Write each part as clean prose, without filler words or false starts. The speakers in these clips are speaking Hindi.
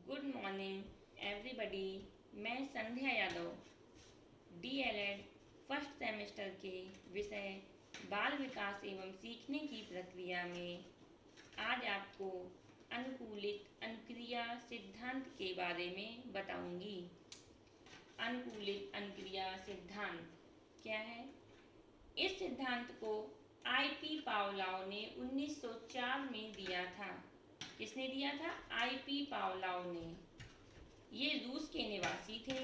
Good morning everybody. मैं संध्या यादव डीएलएड फर्स्ट सेमेस्टर के विषय बाल विकास एवं सीखने की प्रक्रिया में आज आपको अनुकूलित अनुक्रिया सिद्धांत के बारे में बताऊंगी। अनुकूलित अनुक्रिया सिद्धांत क्या है? इस सिद्धांत को आईपी पावलोव ने 1904 में दिया था। किसने दिया था? आईपी पावलोव ने। ये रूस के निवासी थे।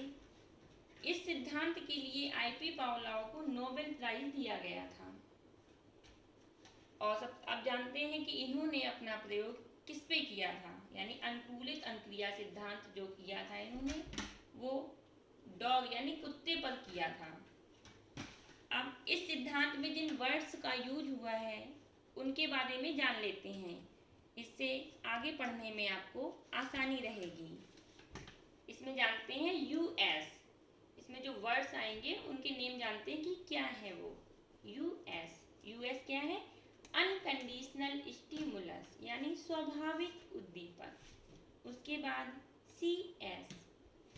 इस सिद्धांत के लिए आईपी पावलोव को नोबेल प्राइज दिया गया था। और सब अब जानते हैं कि इन्होंने अपना प्रयोग किस पे किया था, यानी अनुकूलित अनुक्रिया सिद्धांत जो किया था इन्होंने, वो डॉग यानी कुत्ते पर किया था। अब इस सिद्धांत में जिन वर्ड्स का यूज हुआ है उनके बारे में जान लेते हैं, इससे आगे पढ़ने में आपको आसानी रहेगी। इसमें जानते हैं यूएस, इसमें जो वर्ड्स आएंगे उनके नेम जानते हैं कि क्या है वो। यूएस, यूएस क्या है? अनकंडीशनल स्टिमुलस यानी स्वाभाविक उद्दीपक। उसके बाद सीएस,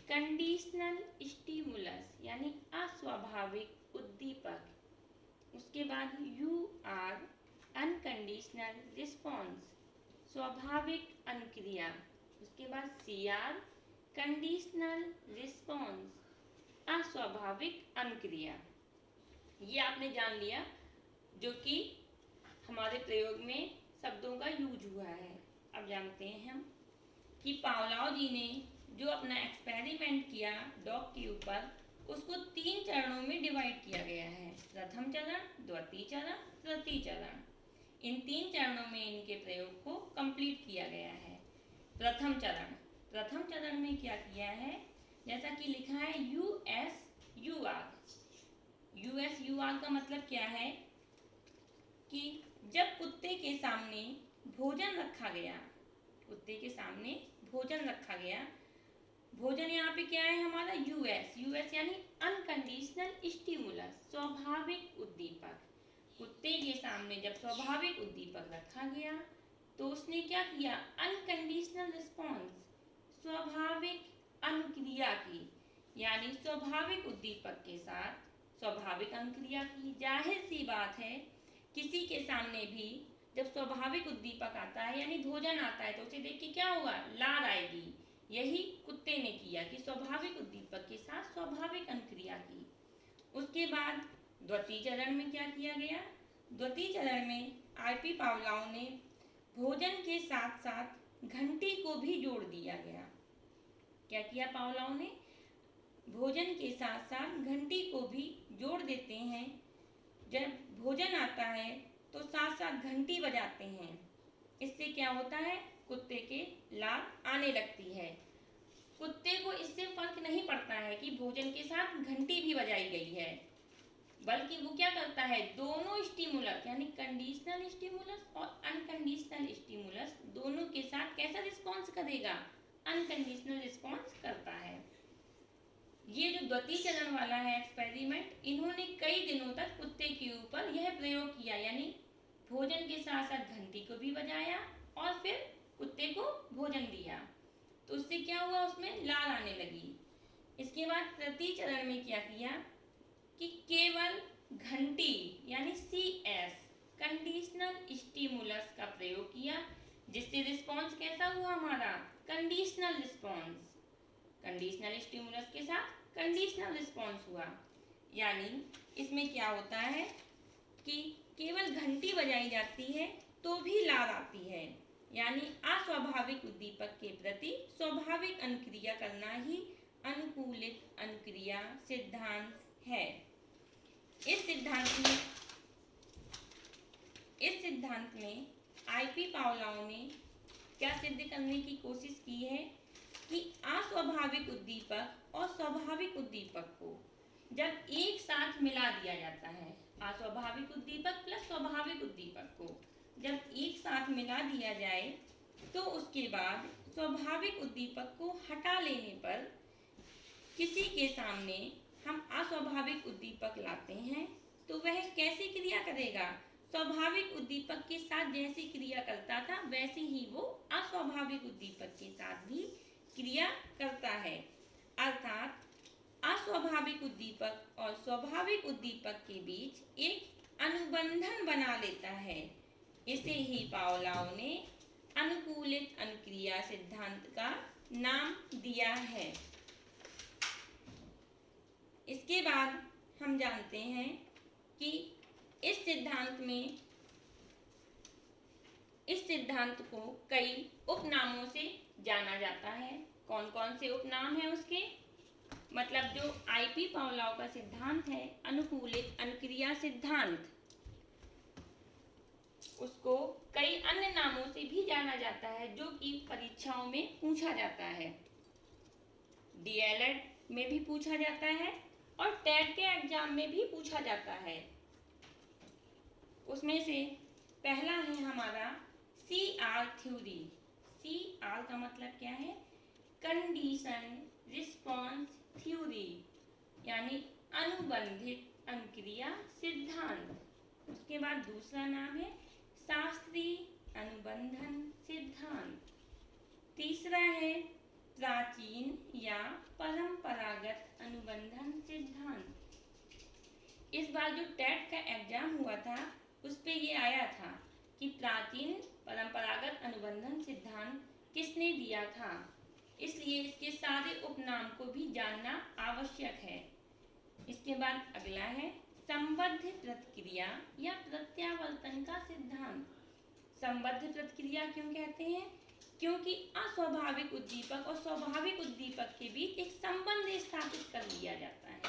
कंडीशनल स्टिमुलस यानी अस्वाभाविक उद्दीपक। उसके बाद यूआर, अनकंडीशनल रिस्पॉन्स, स्वाभाविक अनुक्रिया। उसके बाद सीआर, कंडीशनल रिस्पॉन्स, अस्वाभाविक अनुक्रिया। ये आपने जान लिया जो कि हमारे प्रयोग में शब्दों का यूज हुआ है। अब जानते हैं हम कि पावलोव जी ने जो अपना एक्सपेरिमेंट किया डॉग के ऊपर, उसको 3 चरणों में डिवाइड किया गया है। प्रथम चरण, द्वितीय चरण, तृतीय चरण। इन 3 चरणों में इनके प्रयोग को कंप्लीट किया गया है। प्रथम चरण में क्या किया है? जैसा कि लिखा है यूएस यूआर। यूएस यूआर का मतलब क्या है कि जब कुत्ते के सामने भोजन रखा गया, कुत्ते के सामने भोजन रखा गया, भोजन यहाँ पे क्या है हमारा? यूएस। यूएस यानी अनकंडीशनल स्टिमुलस, स्वाभाविक उद्दीपक। कुत्ते के सामने जब स्वाभाविक उद्दीपक रखा गया तो उसने क्या किया? अनकंडीशनल रिस्पॉन्स, स्वाभाविक अनुक्रिया की, यानी स्वाभाविक उद्दीपक के साथ स्वाभाविक अनुक्रिया की। जाहिर सी बात है किसी के सामने भी जब स्वाभाविक उद्दीपक आता है यानी भोजन आता है तो उसे देख के क्या होगा? लार आएगी। यही कुत्ते ने किया कि स्वाभाविक उद्दीपक के साथ स्वाभाविक अनुक्रिया की। उसके बाद द्वितीय चरण में क्या किया गया? द्वितीय चरण में आईपी पावलोव ने भोजन के साथ साथ घंटी को भी जोड़ दिया गया। क्या किया पावलोव ने? भोजन के साथ साथ घंटी को भी जोड़ देते हैं। जब भोजन आता है तो साथ साथ घंटी बजाते हैं। इससे क्या होता है? कुत्ते के लार आने लगती है। कुत्ते को इससे फर्क नहीं पड़ता है कि भोजन के साथ घंटी भी बजाई गई है, बल्कि वो क्या करता है? दोनों स्टिमुलस यानी कंडीशनल स्टिमुलस और अनकंडीशनल स्टिमुलस दोनों के साथ कैसा रिस्पॉन्स करेगा? अनकंडीशनल रिस्पॉन्स करता है। ये जो द्वितीय चरण वाला है एक्सपेरिमेंट, इन्होंने कई दिनों तक कुत्ते के ऊपर यह प्रयोग किया, यानी भोजन के साथ साथ घंटी को भी बजाया और फिर कुत्ते को भोजन दिया। तो उससे क्या हुआ? उसमें लार आने लगी। इसके बाद तृतीय चरण में क्या किया कि केवल घंटी यानी सीएस, कंडीशनल स्टिमुलस का प्रयोग किया, जिससे रिस्पॉन्स कैसा हुआ हमारा? Conditional response. कंडीशनल स्टिमुलस के साथ कंडीशनल रिस्पॉन्स हुआ। यानी इसमें क्या होता है कि केवल घंटी बजाई जाती है तो भी लार आती है, यानी अस्वाभाविक उद्दीपक के प्रति स्वाभाविक अनुक्रिया करना ही अनुकूलित अनुक्रिया सिद्धांत है। इस सिद्धांत में आईपी पावलोव ने क्या सिद्ध करने की कोशिश की है कि अस्वाभाविक उद्दीपक और स्वाभाविक उद्दीपक को जब एक साथ मिला दिया जाता है, अस्वाभाविक उद्दीपक प्लस स्वाभाविक उद्दीपक को जब एक साथ मिला दिया जाए तो उसके बाद स्वाभाविक उद्दीपक को हटा लेने पर किसी के सामने हम अस्वाभाविक उद्दीपक लाते हैं तो वह कैसी क्रिया करेगा? स्वाभाविक उद्दीपक के साथ जैसी क्रिया करता था वैसे ही वो अस्वाभाविक उद्दीपक के साथ भी स्वाभाविक उद्दीपक के बीच एक अनुबंधन बना लेता है। इसे ही पावलोव ने अनुकूलित अनुक्रिया सिद्धांत का नाम दिया है। इसके बाद हम जानते हैं कि इस सिद्धांत को कई उपनामों से जाना जाता है। कौन कौन से उपनाम हैं उसके? मतलब जो आईपी पावलोव का सिद्धांत है, अनुकूलित अनुक्रिया सिद्धांत, उसको कई अन्य नामों से भी जाना जाता है जो कि परीक्षाओं में पूछा जाता है। डीएलएड में भी पूछा जाता है और टेट के एग्जाम में भी पूछा जाता है। उसमें से पहला है हमारा CR थ्योरी। CR का मतलब क्या है? कंडीशन रिस्पॉन्स थ्योरी, यानी अनुबंधित अनुक्रिया सिद्धांत। उसके बाद दूसरा नाम है शास्त्रीय अनुबंधन सिद्धांत। तीसरा है प्राचीन या परंपरागत अनुबंधन सिद्धांत। इस बार जो टेट का एग्जाम हुआ था उस पे ये आया था कि प्राचीन परंपरागत अनुबंधन सिद्धांत किसने दिया था, इसलिए इसके सारे उपनाम को भी जानना आवश्यक है। इसके बाद अगला है संबद्ध प्रतिक्रिया या प्रत्यावर्तन का सिद्धांत। संबद्ध प्रतिक्रिया क्यों कहते हैं? क्योंकि अस्वाभाविक उद्दीपक और स्वाभाविक उद्दीपक के बीच एक संबंध स्थापित कर लिया जाता है,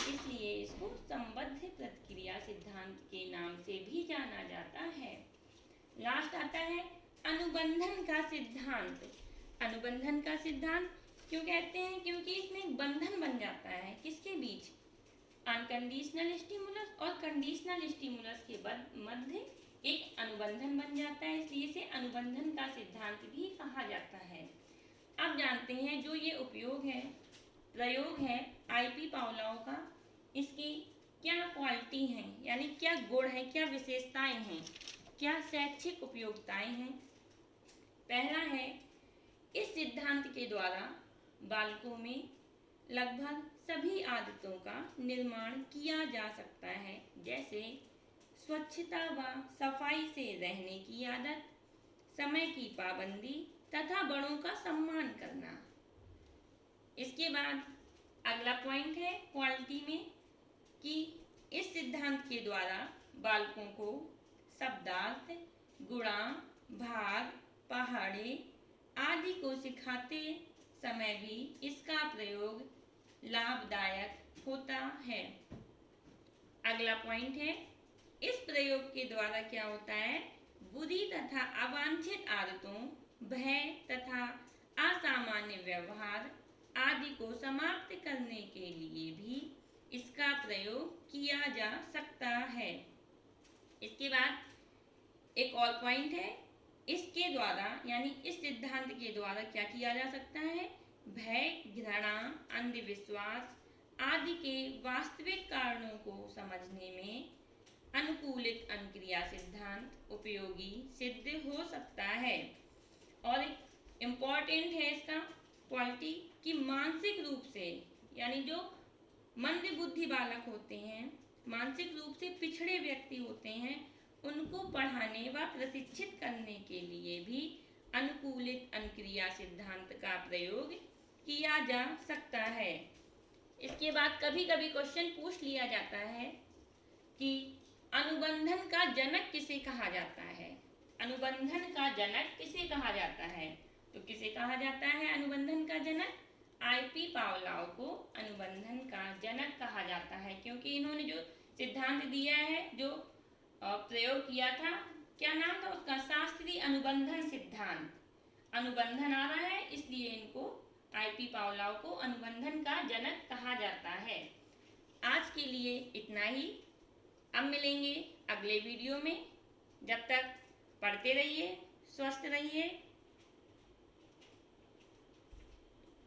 इसलिए इसको संबद्ध प्रतिक्रिया सिद्धांत के नाम से भी जाना जाता है। लास्ट आता है अनुबंधन का सिद्धांत। अनुबंधन का सिद्धांत क्यों कहते हैं? क्योंकि इसमें एक बंधन बन जाता है किसके बीच? अनकंडीशनल स्टिमुलस और कंडीशनल स्टिमुलस के मध्य एक अनुबंधन बन जाता है, इसलिए इसे अनुबंधन का सिद्धांत भी कहा जाता है। अब जानते हैं जो ये प्रयोग है आईपी पावलोव का, इसकी क्या क्वालिटी हैं, यानी क्या गुण हैं, क्या विशेषताएं हैं, क्या शैक्षिक उपयोगिताएं हैं। पहला है, इस सिद्धांत के द्वारा बालकों में लगभग सभी आदतों का निर्माण किया जा सकता है, जैसे स्वच्छता व सफाई से रहने की आदत, समय की पाबंदी तथा बड़ों का सम्मान करना। इसके बाद अगला पॉइंट है क्वालिटी में कि इस सिद्धांत के द्वारा बालकों को शब्दार्थ, गुणा, भाग, पहाड़े आदि को सिखाते समय भी इसका प्रयोग लाभदायक होता है। अगला पॉइंट है, इस प्रयोग के द्वारा क्या होता है? बुरी तथा अवांछित आदतों, भय तथा असामान्य व्यवहार आदि को समाप्त करने के लिए भी इसका प्रयोग किया जा सकता है। इसके बाद एक और पॉइंट है, इसके द्वारा यानी इस सिद्धांत के द्वारा क्या किया जा सकता है? भय, घृणा, अंधविश्वास आदि के वास्तविक कारणों को समझने में अनुकूलित अनुक्रिया सिद्धांत उपयोगी सिद्ध हो सकता है। और एक इम्पॉर्टेंट है इसका क्वालिटी कि मानसिक रूप से, यानी जो मंद बुद्धि बालक होते हैं, मानसिक रूप से पिछड़े व्यक्ति होते हैं, उनको पढ़ाने व प्रशिक्षित करने के लिए भी अनुकूलित अनुक्रिया सिद्धांत का प्रयोग किया जा सकता है। इसके बाद कभी कभी क्वेश्चन पूछ लिया जाता है कि अनुबंधन का जनक किसे कहा जाता है? अनुबंधन का जनक किसे कहा जाता है? तो किसे कहा जाता है अनुबंधन का जनक? आईपी पावलोव को अनुबंधन का जनक कहा जाता है, क्योंकि इन्होंने जो सिद्धांत दिया है, जो प्रयोग किया था, क्या नाम था उसका? शास्त्रीय अनुबंधन सिद्धांत। अनुबंधन आ रहा है इसलिए इनको आईपी पावलोव को अनुबंधन का जनक कहा जाता है। आज के लिए इतना ही। अब मिलेंगे अगले वीडियो में। जब तक पढ़ते रहिए, स्वस्थ रहिए।